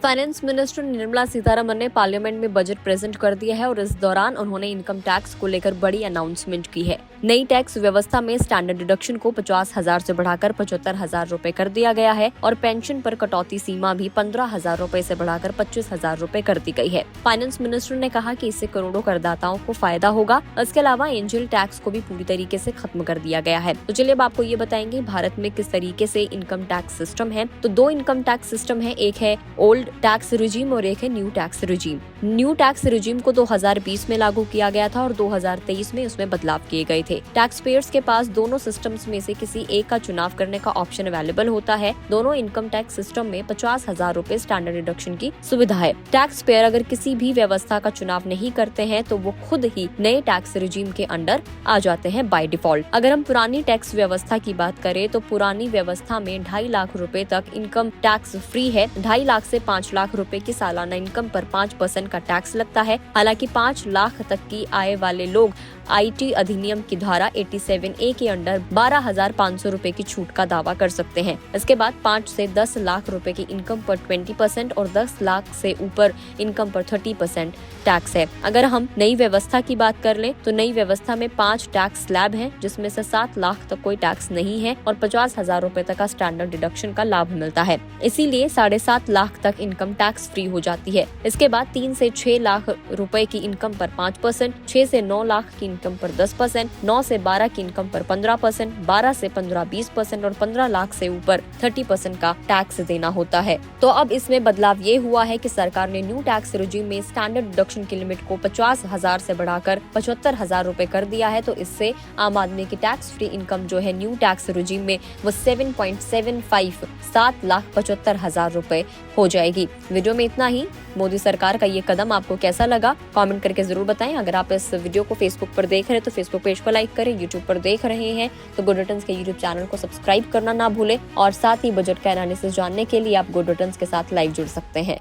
Finance minister Nirmala Sitharaman ने parliament में budget present कर दिया है और इस दौरान उन्होंने इनकम टैक्स को लेकर बड़ी अनाउंसमेंट की है। नई टैक्स व्यवस्था में स्टैंडर्ड डिडक्शन को 50,000 से बढ़ाकर 75,000 रूपए कर दिया गया है और पेंशन पर कटौती सीमा भी 15,000 रूपए से बढ़ाकर 25,000 रूपए कर दी गई है। फाइनेंस मिनिस्टर ने कहा कि इससे करोड़ों करदाताओं को फायदा होगा। इसके अलावा एंजल टैक्स को भी पूरी तरीके से खत्म कर दिया गया है। तो चलिए अब आपको ये बताएंगे भारत में किस तरीके से इनकम टैक्स सिस्टम है। तो दो इनकम टैक्स सिस्टम है, एक है ओल्ड टैक्स रिजीम और एक है new tax regime. New tax regime को 2020 में लागू किया गया था और 2023 में उसमें बदलाव किए गए थे। टैक्स पेयर्स के पास दोनों सिस्टम्स में से किसी एक का चुनाव करने का ऑप्शन अवेलेबल होता है। दोनों इनकम टैक्स सिस्टम में 50,000 रूपए स्टैंडर्ड डिडक्शन की सुविधा है। टैक्स पेयर अगर किसी भी व्यवस्था का चुनाव नहीं करते हैं तो वो खुद ही नए टैक्स रिजीम के अंडर आ जाते हैं बाय डिफॉल्ट। अगर हम पुरानी टैक्स व्यवस्था की बात करें तो पुरानी व्यवस्था में 2.5 लाख रूपए तक इनकम टैक्स फ्री है। 2.5 लाख से 5 लाख रुपए की सालाना इनकम पर 5% का टैक्स लगता है। हालांकि 5 लाख तक की आय वाले लोग IT अधिनियम की धारा 87A के अंडर 12,500 रूपए की छूट का दावा कर सकते हैं। इसके बाद 5 से 10 लाख रुपए की इनकम पर 20% और 10 लाख से ऊपर इनकम पर 30% टैक्स है। अगर हम नई व्यवस्था की बात कर लें तो नई व्यवस्था में 5 टैक्स स्लैब हैं, जिसमें से 7 लाख तक कोई टैक्स नहीं है और 50,000 रूपए तक का स्टैंडर्ड डिडक्शन का लाभ मिलता है। इसीलिए 7.5 लाख तक इनकम टैक्स फ्री हो जाती है। इसके बाद 3 से 6 लाख रुपए की इनकम पर 5%, 6 से 9 लाख की इनकम पर 10%, 9 से 12 की इनकम पर 15%, 12 से 15 20% और 15 लाख से ऊपर 30% का टैक्स देना होता है। तो अब इसमें बदलाव ये हुआ है कि सरकार ने न्यू टैक्स रिजीम में स्टैंडर्ड डिडक्शन की लिमिट को 50,000 से बढ़ाकर 75,000 रूपए कर दिया है। तो इससे आम आदमी की टैक्स फ्री इनकम जो है न्यू टैक्स रिजीम में वो 7.75 7,75,000 रूपए हो जाएगी। वीडियो में इतना ही। मोदी सरकार का ये कदम आपको कैसा लगा कमेंट करके जरूर बताएं। अगर आप इस वीडियो को फेसबुक पर देख रहे हैं तो फेसबुक पेज को लाइक करें। यूट्यूब पर देख रहे हैं तो गुड रिटर्न्स के यूट्यूब चैनल को सब्सक्राइब करना ना भूलें और साथ ही बजट का एनालिसिस जानने के लिए आप गुड रिटर्न्स के साथ लाइव जुड़ सकते हैं।